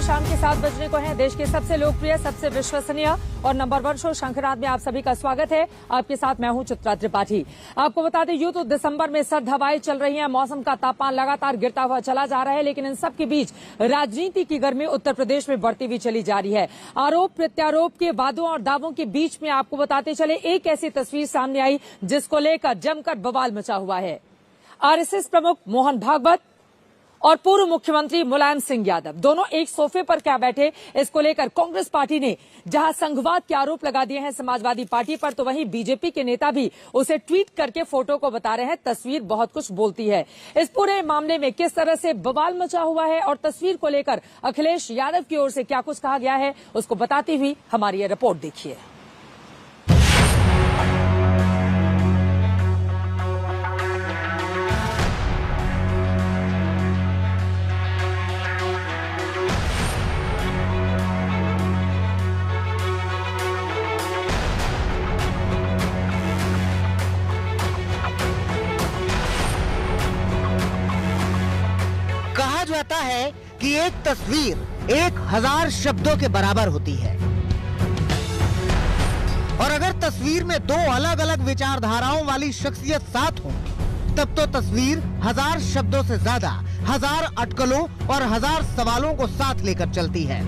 शाम के 7 बजने को है। देश के सबसे लोकप्रिय, सबसे विश्वसनीय और नंबर 1 शो शंखनाद में आप सभी का स्वागत है। आपके साथ मैं हूं चित्रा त्रिपाठी। आपको बता दें, यूं तो दिसंबर में सर्द हवाएं चल रही हैं, मौसम का तापमान लगातार गिरता हुआ चला जा रहा है, लेकिन इन सब के बीच राजनीति की गर्मी उत्तर प्रदेश में बढ़ती हुई चली जा रही है। आरोप प्रत्यारोप के वादों और दावों के बीच में आपको बताते चले, एक ऐसी तस्वीर सामने आई जिसको लेकर जमकर बवाल मचा हुआ है। आरएसएस प्रमुख मोहन भागवत और पूर्व मुख्यमंत्री मुलायम सिंह यादव दोनों एक सोफे पर क्या बैठे, इसको लेकर कांग्रेस पार्टी ने जहां संघवाद के आरोप लगा दिए हैं समाजवादी पार्टी पर, तो वहीं बीजेपी के नेता भी उसे ट्वीट करके फोटो को बता रहे हैं तस्वीर बहुत कुछ बोलती है। इस पूरे मामले में किस तरह से बवाल मचा हुआ है और तस्वीर को लेकर अखिलेश यादव की ओर से क्या कुछ कहा गया है, उसको बताती हुई हमारी ये रिपोर्ट देखिए। कहा जाता है कि एक तस्वीर 1000 शब्दों के बराबर होती है, और अगर तस्वीर में दो अलग अलग विचारधाराओं वाली शख्सियत साथ हो, तब तो तस्वीर 1000 शब्दों से ज्यादा 1000 अटकलों और 1000 सवालों को साथ लेकर चलती है।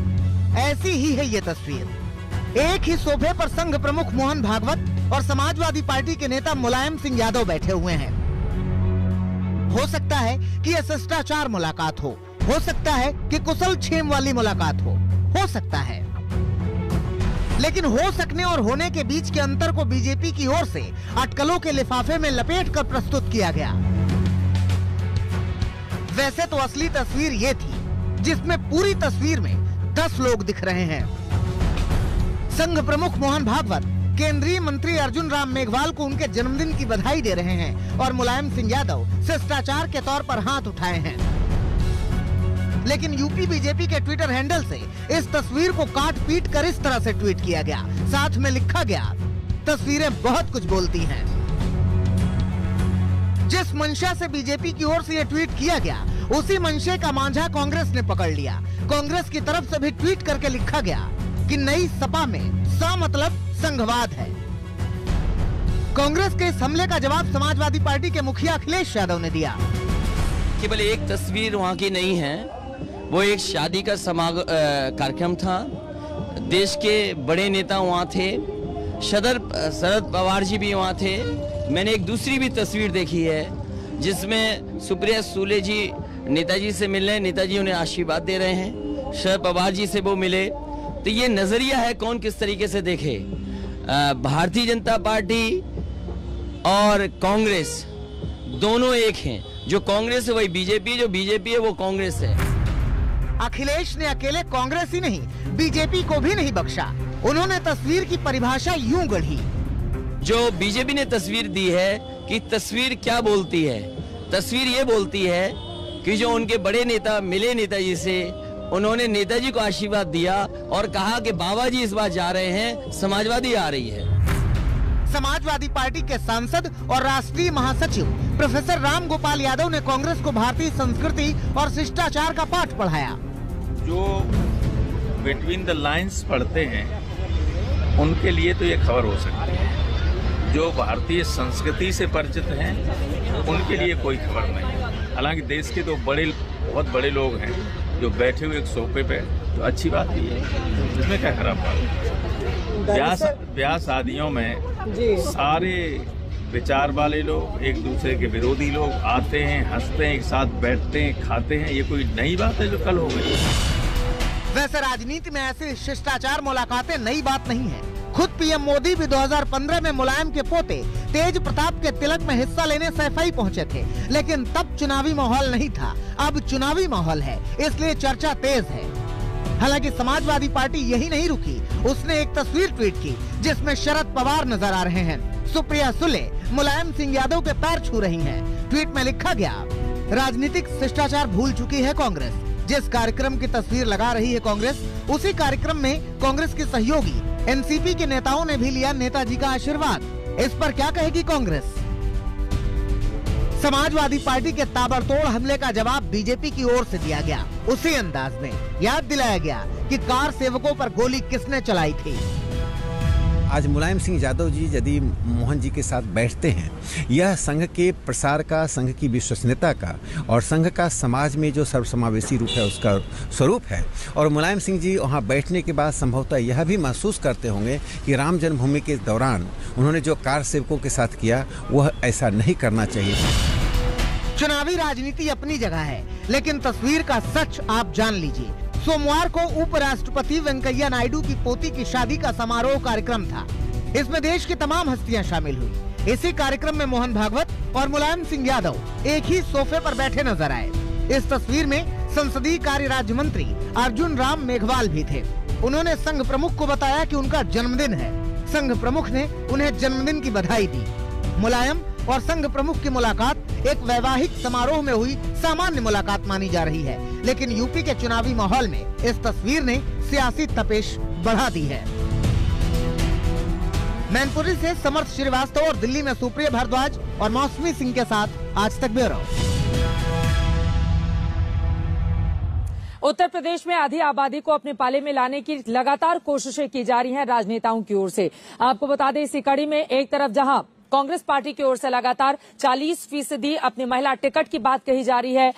ऐसी ही है ये तस्वीर। एक ही सोफे पर संघ प्रमुख मोहन भागवत और समाजवादी पार्टी के नेता मुलायम सिंह यादव बैठे हुए हैं। हो सकता है कि यह शिष्टाचार मुलाकात हो सकता है कि कुशल छेम वाली मुलाकात हो सकता है, लेकिन हो सकने और होने के बीच के अंतर को बीजेपी की ओर से अटकलों के लिफाफे में लपेटकर प्रस्तुत किया गया। वैसे तो असली तस्वीर ये थी, जिसमें पूरी तस्वीर में 10 लोग दिख रहे हैं। संघ प्रमुख मोहन भागवत केंद्रीय मंत्री अर्जुन राम मेघवाल को उनके जन्मदिन की बधाई दे रहे हैं और मुलायम सिंह यादव शिष्टाचार के तौर पर हाथ उठाए हैं। लेकिन यूपी बीजेपी के ट्विटर हैंडल से इस तस्वीर को काट पीट कर इस तरह से ट्वीट किया गया, साथ में लिखा गया, तस्वीरें बहुत कुछ बोलती हैं। जिस मंशा से बीजेपी की ओर से यह ट्वीट किया गया, उसी मंशे का मांझा कांग्रेस ने पकड़ लिया। कांग्रेस की तरफ से भी ट्वीट करके लिखा गया कि नई सपा में सा मतलब संघवाद है। कांग्रेस के इस हमले का जवाब समाजवादी पार्टी के मुखिया अखिलेश यादव ने दिया। केवल एक तस्वीर वहाँ की नहीं है, वो एक शादी का कार्यक्रम था। देश के बड़े नेता वहाँ थे, शरद पवार जी भी वहाँ थे। मैंने एक दूसरी भी तस्वीर देखी है जिसमें सुप्रिया सुले जी नेताजी से मिल रहे हैं, नेताजी उन्हें आशीर्वाद दे रहे हैं, शरद पवार जी से वो मिले। तो ये नजरिया है कौन किस तरीके से देखे। भारतीय जनता पार्टी और कांग्रेस दोनों एक हैं। जो कांग्रेस है वही बीजेपी, जो बीजेपी है वो कांग्रेस है। अखिलेश ने अकेले कांग्रेस ही नहीं, बीजेपी को भी नहीं बख्शा। उन्होंने तस्वीर की परिभाषा यूं गढ़ी। जो बीजेपी ने तस्वीर दी है कि तस्वीर क्या बोलती है, तस्वीर ये बोलती है कि जो उनके बड़े नेता मिले नेताजी से, उन्होंने नेताजी को आशीर्वाद दिया और कहा कि बाबा जी इस बार जा रहे हैं, समाजवादी आ रही है। समाजवादी पार्टी के सांसद और राष्ट्रीय महासचिव प्रोफेसर राम गोपाल यादव ने कांग्रेस को भारतीय संस्कृति और शिष्टाचार का पाठ पढ़ाया। जो बिटवीन द लाइंस पढ़ते हैं उनके लिए तो ये खबर हो सकती है, जो भारतीय संस्कृति से परिचित हैं उनके लिए कोई खबर नहीं। हालांकि देश के तो बहुत बड़े लोग हैं जो बैठे हुए एक सोफे पे, तो अच्छी बात भी है, इसमें क्या खराब बात है। ब्याह शादियों में सारे विचार वाले लोग, एक दूसरे के विरोधी लोग आते हैं, हंसते हैं, एक साथ बैठते हैं, खाते हैं। ये कोई नई बात है जो कल हो गई। वैसे राजनीति में ऐसी शिष्टाचार मुलाकातें नई बात नहीं है। खुद पीएम मोदी भी 2015 में मुलायम के पोते तेज प्रताप के तिलक में हिस्सा लेने सैफई पहुंचे थे, लेकिन तब चुनावी माहौल नहीं था। अब चुनावी माहौल है, इसलिए चर्चा तेज है। हालांकि समाजवादी पार्टी यही नहीं रुकी, उसने एक तस्वीर ट्वीट की जिसमें शरद पवार नजर आ रहे हैं, सुप्रिया सुले मुलायम सिंह यादव के पैर छू रही हैं। ट्वीट में लिखा गया, राजनीतिक शिष्टाचार भूल चुकी है कांग्रेस। जिस कार्यक्रम की तस्वीर लगा रही है कांग्रेस, उसी कार्यक्रम में कांग्रेस के सहयोगी एनसीपी के नेताओं ने भी लिया नेताजी का आशीर्वाद। इस पर क्या कहेगी कांग्रेस? समाजवादी पार्टी के ताबड़तोड़ हमले का जवाब बीजेपी की ओर से दिया गया। उसी अंदाज में याद दिलाया गया कि कार सेवकों पर गोली किसने चलाई थी। आज मुलायम सिंह यादव जी यदि मोहन जी के साथ बैठते हैं, यह संघ के प्रसार का, संघ की विश्वसनीयता का और संघ का समाज में जो सर्वसमावेशी रूप है उसका स्वरूप है। और मुलायम सिंह जी वहाँ बैठने के बाद संभवतः यह भी महसूस करते होंगे कि राम जन्मभूमि के दौरान उन्होंने जो कार सेवकों के साथ किया वह ऐसा नहीं करना चाहिए। चुनावी राजनीति अपनी जगह है, लेकिन तस्वीर का सच आप जान लीजिए। सोमवार को उपराष्ट्रपति वेंकैया नायडू की पोती की शादी का समारोह कार्यक्रम था। इसमें देश की तमाम हस्तियां शामिल हुई। इसी कार्यक्रम में मोहन भागवत और मुलायम सिंह यादव एक ही सोफे पर बैठे नजर आए। इस तस्वीर में संसदीय कार्य राज्य मंत्री अर्जुन राम मेघवाल भी थे। उन्होंने संघ प्रमुख को बताया कि उनका जन्मदिन है। संघ प्रमुख ने उन्हें जन्मदिन की बधाई दी। मुलायम और संघ प्रमुख की मुलाकात एक वैवाहिक समारोह में हुई सामान्य मुलाकात मानी जा रही है, लेकिन यूपी के चुनावी माहौल में इस तस्वीर ने सियासी तपेश बढ़ा दी है। मैनपुरी से समर्थ श्रीवास्तव और दिल्ली में सुप्रिया भारद्वाज और मौसमी सिंह के साथ आज तक ब्यूरो। उत्तर प्रदेश में आधी आबादी को अपने पाले में लाने की लगातार कोशिशें की जा रही हैं राजनेताओं की ओर से। आपको बता दें, इसी कड़ी में एक तरफ जहां कांग्रेस पार्टी की ओर से लगातार 40% अपनी महिला टिकट की बात कही जा रही है,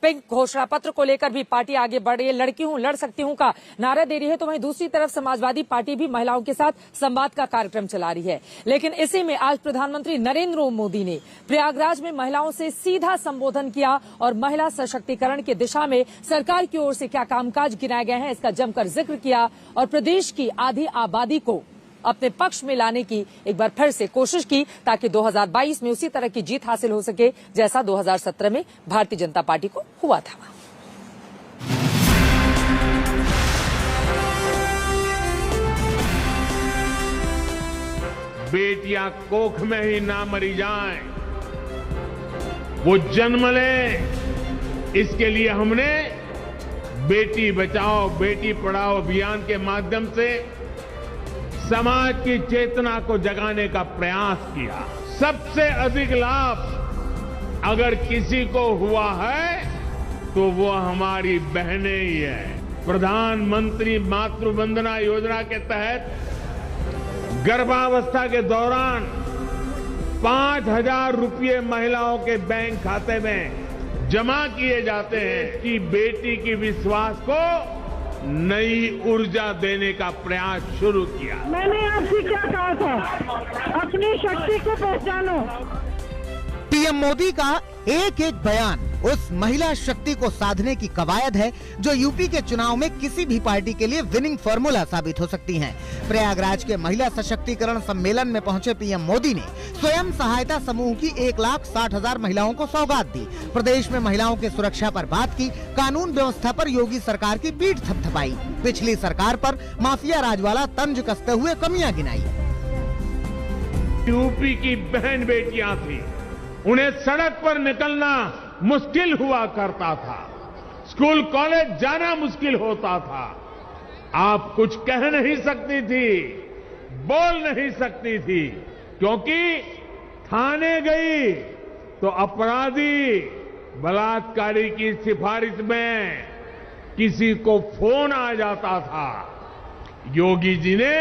पिंक घोषणा पत्र को लेकर भी पार्टी आगे बढ़ रही है, लड़की हूं लड़ सकती हूं का नारा दे रही है, तो वहीं दूसरी तरफ समाजवादी पार्टी भी महिलाओं के साथ संवाद का कार्यक्रम चला रही है। लेकिन इसी में आज प्रधानमंत्री नरेंद्र मोदी ने प्रयागराज में महिलाओं से सीधा संबोधन किया और महिला सशक्तिकरण की दिशा में सरकार की ओर से क्या कामकाज गिनाए गए हैं इसका जमकर जिक्र किया और प्रदेश की आधी आबादी को अपने पक्ष में लाने की एक बार फिर से कोशिश की, ताकि 2022 में उसी तरह की जीत हासिल हो सके जैसा 2017 में भारतीय जनता पार्टी को हुआ था। बेटियां कोख में ही ना मरी जाएं, वो जन्म लें, इसके लिए हमने बेटी बचाओ बेटी पढ़ाओ अभियान के माध्यम से समाज की चेतना को जगाने का प्रयास किया। सबसे अधिक लाभ अगर किसी को हुआ है तो वो हमारी बहनें ही है। प्रधानमंत्री मातृ वंदना योजना के तहत गर्भावस्था के दौरान 5,000 रुपये महिलाओं के बैंक खाते में जमा किए जाते हैं कि बेटी की विश्वास को नई ऊर्जा देने का प्रयास शुरू किया। मैंने आपसे क्या कहा था, अपनी शक्ति को पहचानो। पीएम मोदी का एक एक बयान उस महिला शक्ति को साधने की कवायद है जो यूपी के चुनाव में किसी भी पार्टी के लिए विनिंग फॉर्मूला साबित हो सकती है। प्रयागराज के महिला सशक्तिकरण सम्मेलन में पहुंचे पीएम मोदी ने स्वयं सहायता समूह की 1,60,000 महिलाओं को सौगात दी। प्रदेश में महिलाओं की सुरक्षा पर बात की, कानून व्यवस्था पर योगी सरकार की पीठ थपथपाई, पिछली सरकार पर माफिया राज वाला तंज कसते हुए कमियां गिनाई। यूपी की बहन बेटियां थी, उन्हें सड़क पर निकलना मुश्किल हुआ करता था, स्कूल कॉलेज जाना मुश्किल होता था। आप कुछ कह नहीं सकती थी, बोल नहीं सकती थी, क्योंकि थाने गई तो अपराधी बलात्कारी की सिफारिश में किसी को फोन आ जाता था। योगी जी ने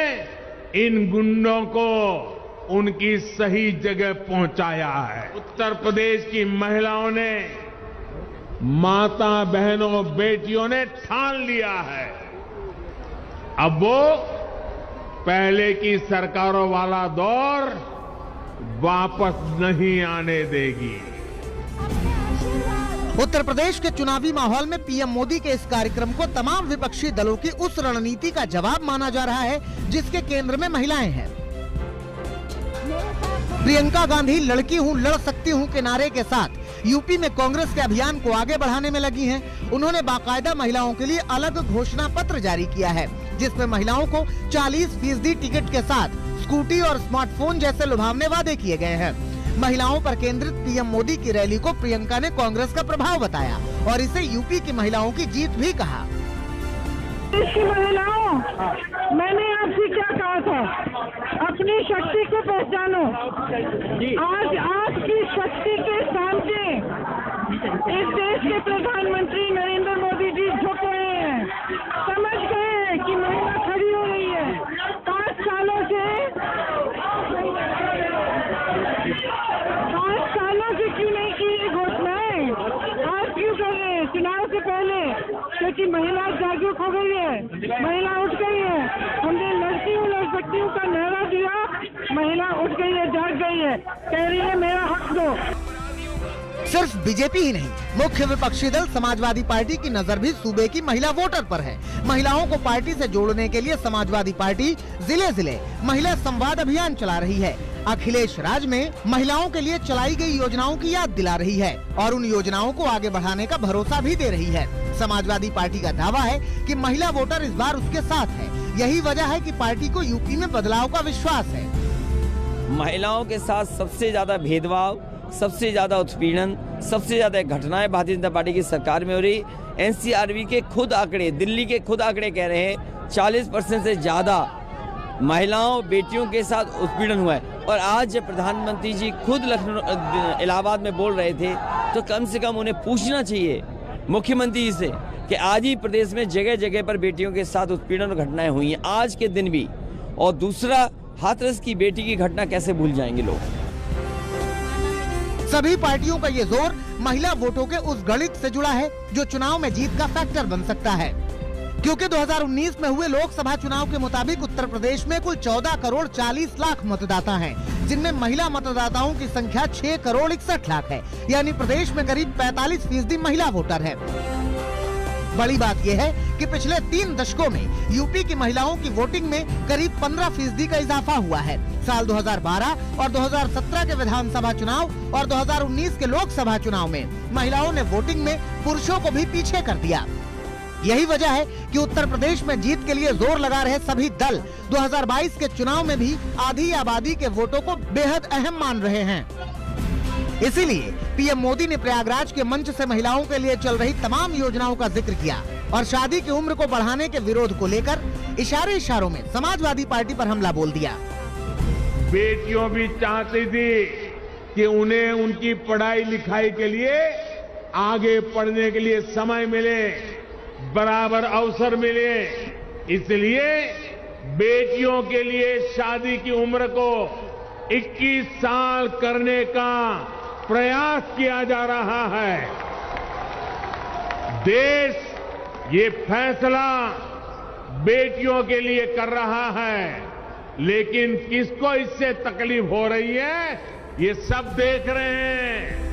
इन गुंडों को उनकी सही जगह पहुंचाया है। उत्तर प्रदेश की महिलाओं ने, माता बहनों बेटियों ने ठान लिया है, अब वो पहले की सरकारों वाला दौर वापस नहीं आने देगी। उत्तर प्रदेश के चुनावी माहौल में पीएम मोदी के इस कार्यक्रम को तमाम विपक्षी दलों की उस रणनीति का जवाब माना जा रहा है जिसके केंद्र में महिलाएं हैं। प्रियंका गांधी लड़की हूं लड़ सकती हूं के नारे के साथ यूपी में कांग्रेस के अभियान को आगे बढ़ाने में लगी हैं। उन्होंने बाकायदा महिलाओं के लिए अलग घोषणा पत्र जारी किया है जिसमें महिलाओं को 40% टिकट के साथ स्कूटी और स्मार्टफोन जैसे लुभावने वादे किए गए हैं। महिलाओं पर केंद्रित पीएम मोदी की रैली को प्रियंका ने कांग्रेस का प्रभाव बताया और इसे यूपी की महिलाओं की जीत भी कहा। देश की महिलाओं, मैंने आपसे क्या कहा था, अपनी शक्ति को पहचानो। आज आपकी शक्ति के साथ इस देश के प्रधानमंत्री नरेंद्र मोदी जी झुक रहे हैं, समझ गए हैं कि महिला खड़ी हो रही है। 5 सालों से क्यों नहीं की ये घोषणाएं? आज क्यों कर रहे हैं? चुनाव से पहले, क्योंकि महिला जागरूक हो गई है, महिला उठ गई है। हमने लड़की हूँ लड़ सकती हूँ का नारा दिया, महिला उठ गई है, जाग गई है, कह रही है मेरा हक दो। सिर्फ बीजेपी ही नहीं, मुख्य विपक्षी दल समाजवादी पार्टी की नजर भी सूबे की महिला वोटर पर है। महिलाओं को पार्टी से जोड़ने के लिए समाजवादी पार्टी जिले जिले महिला संवाद अभियान चला रही है। अखिलेश राज में महिलाओं के लिए चलाई गई योजनाओं की याद दिला रही है और उन योजनाओं को आगे बढ़ाने का भरोसा भी दे रही है। समाजवादी पार्टी का दावा है कि महिला वोटर इस बार उसके साथ है। यही वजह है कि पार्टी को यूपी में बदलाव का विश्वास है। महिलाओं के साथ सबसे ज्यादा भेदभाव, सबसे ज्यादा उत्पीड़न, सबसे ज्यादा घटनाएं भारतीय जनता पार्टी की सरकार में हो रही। एनसीआरबी के खुद आंकड़े, दिल्ली के खुद आंकड़े कह रहे हैं 40% से ज्यादा महिलाओं बेटियों के साथ उत्पीड़न हुआ है। और आज जब प्रधानमंत्री जी खुद लखनऊ इलाहाबाद में बोल रहे थे तो कम से कम उन्हें पूछना चाहिए मुख्यमंत्री जी से कि आज ही प्रदेश में जगह जगह पर बेटियों के साथ उत्पीड़न और घटनाएं हुई हैं आज के दिन भी। और दूसरा, हाथरस की बेटी की घटना कैसे भूल जाएंगे लोग। सभी पार्टियों का ये जोर महिला वोटों के उस गणित से जुड़ा है जो चुनाव में जीत का फैक्टर बन सकता है। क्योंकि 2019 में हुए लोकसभा चुनाव के मुताबिक उत्तर प्रदेश में कुल 14 करोड़ 40 लाख मतदाता हैं, जिनमें महिला मतदाताओं की संख्या 6 करोड़ 61 लाख है। यानी प्रदेश में करीब 45% महिला वोटर है। बड़ी बात यह है कि पिछले 3 दशकों में यूपी की महिलाओं की वोटिंग में करीब 15% का इजाफा हुआ है। साल 2012 और 2017 के विधानसभा चुनाव और 2019 के लोकसभा चुनाव में महिलाओं ने वोटिंग में पुरुषों को भी पीछे कर दिया। यही वजह है कि उत्तर प्रदेश में जीत के लिए जोर लगा रहे सभी दल 2022 के चुनाव में भी आधी आबादी के वोटों को बेहद अहम मान रहे हैं। इसीलिए पीएम मोदी ने प्रयागराज के मंच से महिलाओं के लिए चल रही तमाम योजनाओं का जिक्र किया और शादी की उम्र को बढ़ाने के विरोध को लेकर इशारों में समाजवादी पार्टी पर हमला बोल दिया। बेटियों भी चाहती थी कि उन्हें उनकी पढ़ाई लिखाई के लिए, आगे पढ़ने के लिए समय मिले, बराबर अवसर मिले। इसलिए बेटियों के लिए शादी की उम्र को 21 साल करने का प्रयास किया जा रहा है। देश ये फैसला बेटियों के लिए कर रहा है, लेकिन किसको इससे तकलीफ हो रही है ये सब देख रहे हैं।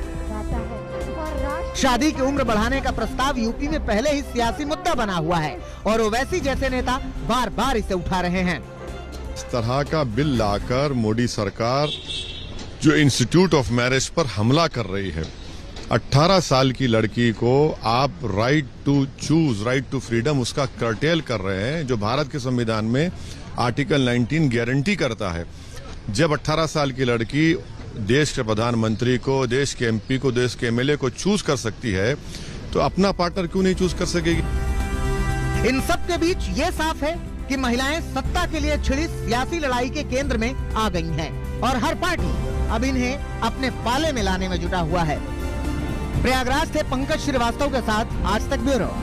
शादी की उम्र बढ़ाने का प्रस्ताव यूपी में पहले ही सियासी मुद्दा बना हुआ है और ओवैसी जैसे नेता बार बार इसे उठा रहे हैं। इस तरह का बिल लाकर मोदी सरकार जो इंस्टीट्यूट ऑफ मैरिज पर हमला कर रही है, 18 साल की लड़की को आप right to choose, right to freedom उसका कर्टेल कर रहे हैं, जो भारत के संविधान में आर्टिकल 19 गारंटी करता है। जब 18 साल की लड़की देश के प्रधानमंत्री को, देश के एमपी को, देश के एमएलए को चूज कर सकती है, तो अपना पार्टनर क्यों नहीं चूज कर सकेगी। इन सब के बीच ये साफ है कि महिलाएं सत्ता के लिए छिड़ी सियासी लड़ाई के केंद्र में आ गई हैं और हर पार्टी अब इन्हें अपने पाले में लाने में जुटा हुआ है। प्रयागराज से पंकज श्रीवास्तव के साथ आज तक ब्यूरो।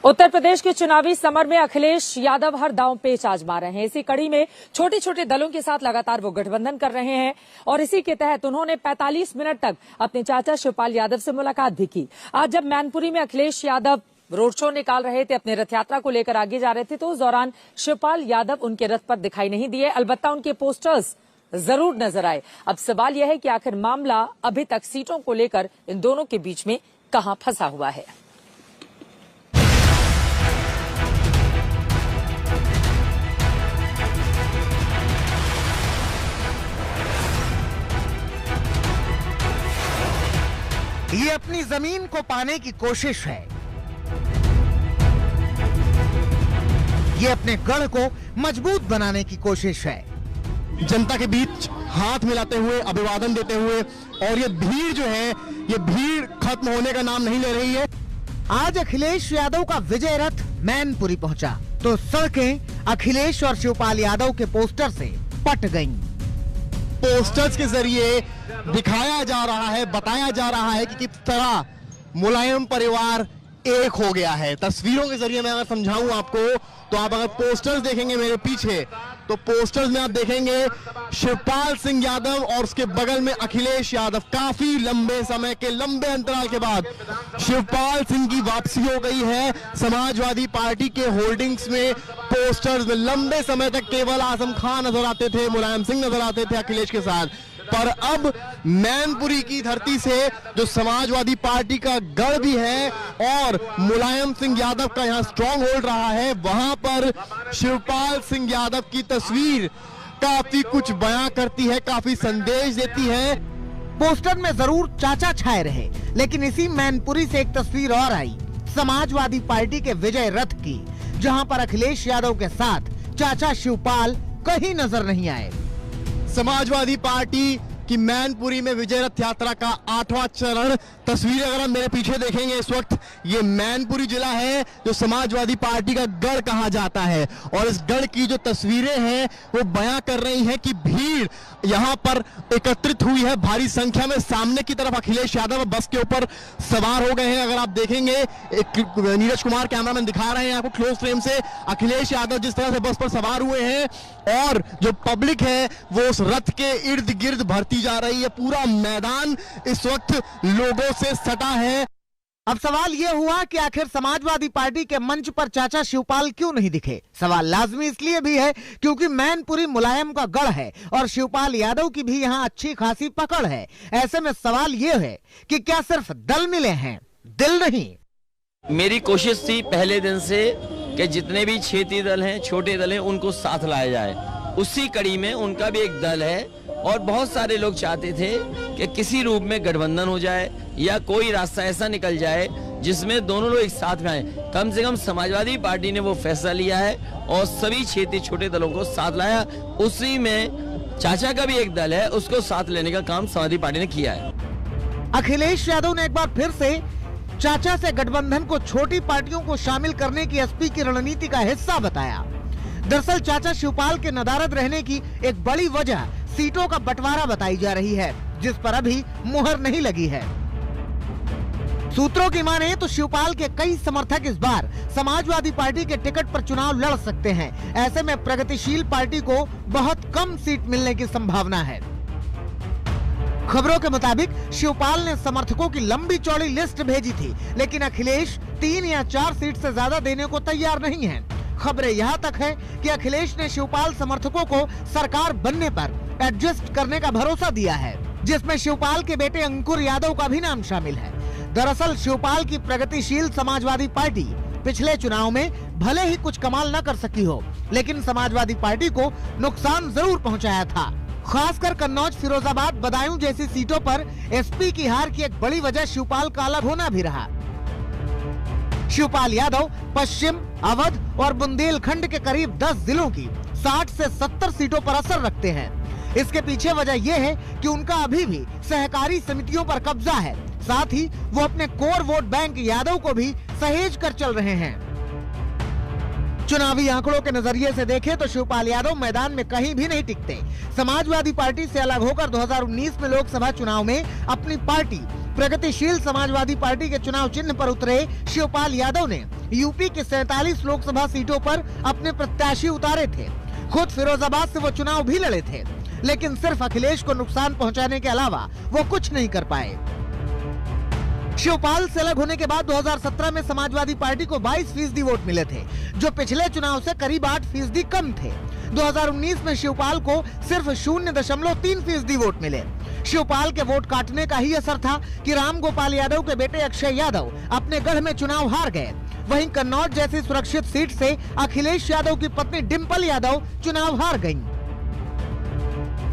उत्तर प्रदेश के चुनावी समर में अखिलेश यादव हर दांव पेच आजमा रहे हैं। इसी कड़ी में छोटे छोटे दलों के साथ लगातार वो गठबंधन कर रहे हैं और इसी के तहत उन्होंने 45 मिनट तक अपने चाचा शिवपाल यादव से मुलाकात भी की। आज जब मैनपुरी में अखिलेश यादव रोड शो निकाल रहे थे, अपने रथ यात्रा को लेकर आगे जा रहे थे, तो उस दौरान शिवपाल यादव उनके रथ पर दिखाई नहीं दिए। अलबत्ता उनके पोस्टर्स जरूर नजर आए। अब सवाल यह है कि आखिर मामला अभी तक सीटों को लेकर इन दोनों के बीच में कहां फंसा हुआ है। ये अपनी जमीन को पाने की कोशिश है, ये अपने गढ़ को मजबूत बनाने की कोशिश है। जनता के बीच हाथ मिलाते हुए, अभिवादन देते हुए, और ये भीड़ जो है, ये भीड़ खत्म होने का नाम नहीं ले रही है। आज अखिलेश यादव का विजय रथ मैनपुरी पहुंचा तो सड़कें अखिलेश और शिवपाल यादव के पोस्टर से पट गईं। पोस्टर्स के जरिए दिखाया जा रहा है, बताया जा रहा है कि किस तरह मुलायम परिवार एक हो गया है। तस्वीरों के जरिए मैं अगर समझाऊं आपको, तो आप अगर पोस्टर्स देखेंगे मेरे पीछे, तो पोस्टर्स में आप देखेंगे शिवपाल सिंह यादव और उसके बगल में अखिलेश यादव। काफी लंबे समय के लंबे अंतराल के बाद शिवपाल सिंह की वापसी हो गई है। समाजवादी पार्टी के होर्डिंग्स में, पोस्टर्स में लंबे समय तक केवल आजम खान नजर आते थे, मुलायम सिंह नजर आते थे अखिलेश के साथ, पर अब मैनपुरी की धरती से जो समाजवादी पार्टी का गढ़ भी है और मुलायम सिंह यादव का यहां स्ट्रॉन्ग होल्ड रहा है, वहां पर शिवपाल सिंह यादव की तस्वीर काफी कुछ बयां करती है, काफी संदेश देती है। पोस्टर में जरूर चाचा छाए रहे, लेकिन इसी मैनपुरी से एक तस्वीर और आई समाजवादी पार्टी के विजय रथ की, जहां पर अखिलेश यादव के साथ चाचा शिवपाल कहीं नजर नहीं आए। समाजवादी पार्टी की मैनपुरी में विजय रथ यात्रा का 8वां चरण, तस्वीर अगर हम मेरे पीछे देखेंगे इस वक्त, ये मैनपुरी जिला है जो समाजवादी पार्टी का गढ़ कहा जाता है, और इस गढ़ की जो तस्वीरें हैं वो बयां कर रही हैं कि भीड़ यहां पर एकत्रित हुई है भारी संख्या में। सामने की तरफ अखिलेश यादव बस के ऊपर सवार हो गए हैं। अगर आप देखेंगे, एक नीरज कुमार कैमरामैन दिखा रहे हैं आपको क्लोज फ्रेम से, अखिलेश यादव जिस तरह से बस पर सवार हुए हैं, और जो पब्लिक है वो उस रथ के इर्द गिर्द भरती जा रही है। पूरा मैदान इस वक्त लोगों से सटा है। अब सवाल यह हुआ कि आखिर समाजवादी पार्टी के मंच पर चाचा शिवपाल क्यों नहीं दिखे। सवाल लाजमी इसलिए भी है क्योंकि मैनपुरी मुलायम का गढ़ है और शिवपाल यादव की भी यहाँ अच्छी खासी पकड़ है। ऐसे में सवाल यह है कि क्या सिर्फ दल मिले हैं, दिल नहीं। मेरी कोशिश थी पहले दिन से कि जितने भी क्षेत्रीय दल हैं, छोटे दल हैं, उनको साथ लाया जाए। उसी कड़ी में उनका भी एक दल है और बहुत सारे लोग चाहते थे कि किसी रूप में गठबंधन हो जाए या कोई रास्ता ऐसा निकल जाए जिसमें दोनों लोग एक साथ में आए। कम से कम समाजवादी पार्टी ने वो फैसला लिया है और सभी क्षेत्रीय छोटे दलों को साथ लाया। उसी में चाचा का भी एक दल है, उसको साथ लेने का काम समाजवादी पार्टी ने किया है। अखिलेश यादव ने एक बार फिर से चाचा से गठबंधन को छोटी पार्टियों को शामिल करने की एसपी की रणनीति का हिस्सा बताया। दरअसल चाचा शिवपाल के नदारद रहने की एक बड़ी वजह सीटों का बंटवारा बताई जा रही है, जिस पर अभी मुहर नहीं लगी है। सूत्रों की माने तो शिवपाल के कई समर्थक इस बार समाजवादी पार्टी के टिकट पर चुनाव लड़ सकते हैं। ऐसे में प्रगतिशील पार्टी को बहुत कम सीट मिलने की संभावना है। खबरों के मुताबिक शिवपाल ने समर्थकों की लंबी चौड़ी लिस्ट भेजी थी, लेकिन अखिलेश 3 या 4 सीट से ज्यादा देने को तैयार नहीं है। खबरें यहाँ तक है कि अखिलेश ने शिवपाल समर्थकों को सरकार बनने पर एडजस्ट करने का भरोसा दिया है, जिसमें शिवपाल के बेटे अंकुर यादव का भी नाम शामिल है। दरअसल शिवपाल की प्रगतिशील समाजवादी पार्टी पिछले चुनाव में भले ही कुछ कमाल न कर सकी हो, लेकिन समाजवादी पार्टी को नुकसान जरूर पहुंचाया था। खासकर कन्नौज, फिरोजाबाद, बदायूं जैसी सीटों पर एसपी की हार की एक बड़ी वजह शिवपाल का अलग होना भी रहा। शिवपाल यादव पश्चिम, अवध और बुंदेलखंड के करीब 10 जिलों की 60 से 70 सीटों पर असर रखते हैं। इसके पीछे वजह यह है कि उनका अभी भी सहकारी समितियों पर कब्जा है। साथ ही वो अपने कोर वोट बैंक यादव को भी सहेज कर चल रहे हैं। चुनावी आंकड़ों के नजरिए से देखें तो शिवपाल यादव मैदान में कहीं भी नहीं टिकते। समाजवादी पार्टी से अलग होकर 2019 में लोकसभा चुनाव में अपनी पार्टी प्रगतिशील समाजवादी पार्टी के चुनाव चिन्ह पर उतरे शिवपाल यादव ने यूपी के 47 लोकसभा सीटों पर अपने प्रत्याशी उतारे थे। खुद फिरोजाबाद से वो चुनाव भी लड़े थे, लेकिन सिर्फ अखिलेश को नुकसान पहुंचाने के अलावा वो कुछ नहीं कर पाए। शिवपाल से अलग होने के बाद 2017 में समाजवादी पार्टी को 22% वोट मिले थे, जो पिछले चुनाव से करीब 8% कम थे। 2019 में शिवपाल को सिर्फ 0.3% वोट मिले। शिवपाल के वोट काटने का ही असर था कि राम गोपाल यादव के बेटे अक्षय यादव अपने गढ़ में चुनाव हार गए। वहीं कन्नौज जैसी सुरक्षित सीट से अखिलेश यादव की पत्नी डिंपल यादव चुनाव हार गयी।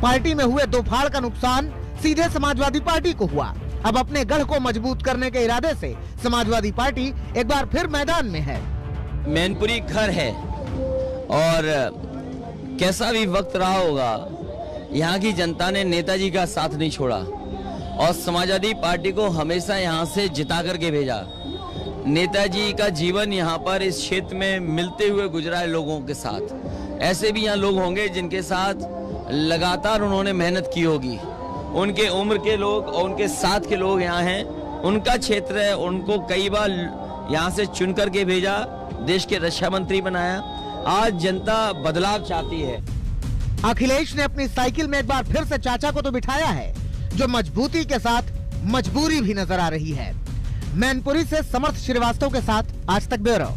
पार्टी में हुए दो फाड़ का नुकसान सीधे समाजवादी पार्टी को हुआ। अब अपने गढ़ को मजबूत करने के इरादे से समाजवादी पार्टी एक बार फिर मैदान में है। मैनपुरी घर है और कैसा भी वक्त रहा होगा, यहाँ की जनता ने नेताजी का साथ नहीं छोड़ा और समाजवादी पार्टी को हमेशा यहाँ से जिता करके भेजा। नेताजी का जीवन यहाँ पर इस क्षेत्र में मिलते हुए गुजरा है लोगों के साथ। ऐसे भी यहाँ लोग होंगे जिनके साथ लगातार उन्होंने मेहनत की होगी। उनके उम्र के लोग और उनके साथ के लोग यहाँ हैं, उनका क्षेत्र है, उनको कई बार यहाँ से चुन करके भेजा, देश के रक्षा मंत्री बनाया। आज जनता बदलाव चाहती है। अखिलेश ने अपनी साइकिल में एक बार फिर से चाचा को तो बिठाया है, जो मजबूती के साथ मजबूरी भी नजर आ रही है। मैनपुरी से समर्थ श्रीवास्तव के साथ आज तक ब्यूरो।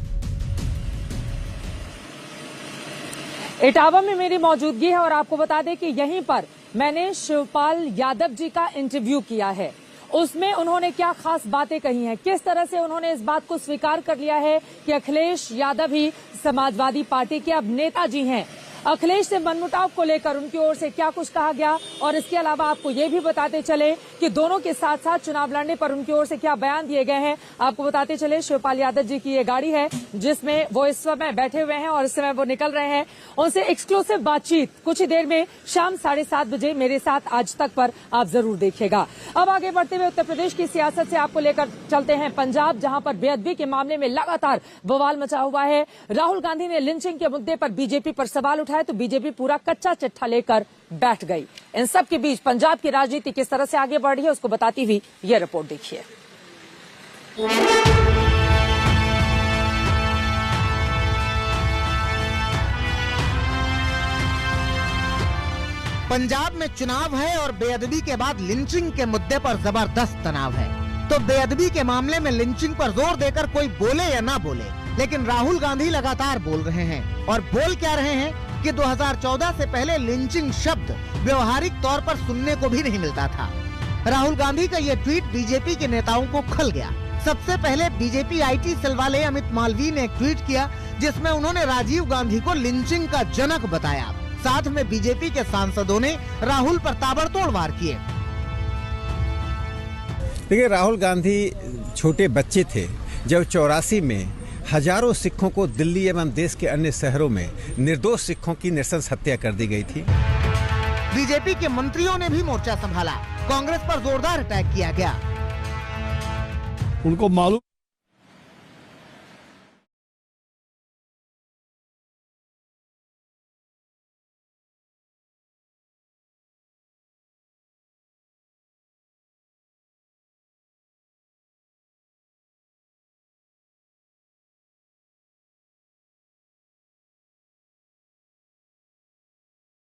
इटावा में मेरी मौजूदगी है और आपको बता दें कि यहीं पर मैंने शिवपाल यादव जी का इंटरव्यू किया है। उसमें उन्होंने क्या खास बातें कही हैं, किस तरह से उन्होंने इस बात को स्वीकार कर लिया है कि अखिलेश यादव ही समाजवादी पार्टी के अब नेताजी हैं। अखिलेश से मनमुटाव को लेकर उनकी ओर से क्या कुछ कहा गया, और इसके अलावा आपको ये भी बताते चले कि दोनों के साथ साथ चुनाव लड़ने पर उनकी ओर से क्या बयान दिए गए हैं। आपको बताते चले शिवपाल यादव जी की ये गाड़ी है जिसमें वो इस समय बैठे हुए हैं और इस समय वो निकल रहे हैं। उनसे एक्सक्लूसिव बातचीत कुछ ही देर में शाम 7:30 बजे मेरे साथ आज तक पर आप जरूर देखिएगा। अब आगे बढ़ते हुए उत्तर प्रदेश की सियासत से आपको लेकर चलते हैं पंजाब, जहां पर बेअदबी के मामले में लगातार बवाल मचा हुआ है। राहुल गांधी ने लिंचिंग के मुद्दे पर बीजेपी पर सवाल उठाए तो बीजेपी पूरा कच्चा चिट्ठा लेकर बैठ गई। इन सब के बीच पंजाब की राजनीति किस तरह से आगे बढ़ रही है उसको बताती हुई यह रिपोर्ट देखिए। पंजाब में चुनाव है और बेअदबी के बाद लिंचिंग के मुद्दे पर जबरदस्त तनाव है। तो बेअदबी के मामले में लिंचिंग पर जोर देकर कोई बोले या ना बोले, लेकिन राहुल गांधी लगातार बोल रहे हैं। और बोल क्या रहे हैं कि 2014 से पहले लिंचिंग शब्द व्यवहारिक तौर पर सुनने को भी नहीं मिलता था। राहुल गांधी का ये ट्वीट बीजेपी के नेताओं को खल गया। सबसे पहले बीजेपी IT सेल वाले अमित मालवीय ने एक ट्वीट किया जिसमें उन्होंने राजीव गांधी को लिंचिंग का जनक बताया। साथ में बीजेपी के सांसदों ने राहुल पर ताबड़तोड़ वार किए। देखिए, राहुल गांधी छोटे बच्चे थे जब 84 में हजारों सिखों को दिल्ली एवं देश के अन्य शहरों में निर्दोष सिखों की नृशंस हत्या कर दी गई थी। बीजेपी के मंत्रियों ने भी मोर्चा संभाला। कांग्रेस पर जोरदार अटैक किया गया। उनको मालूम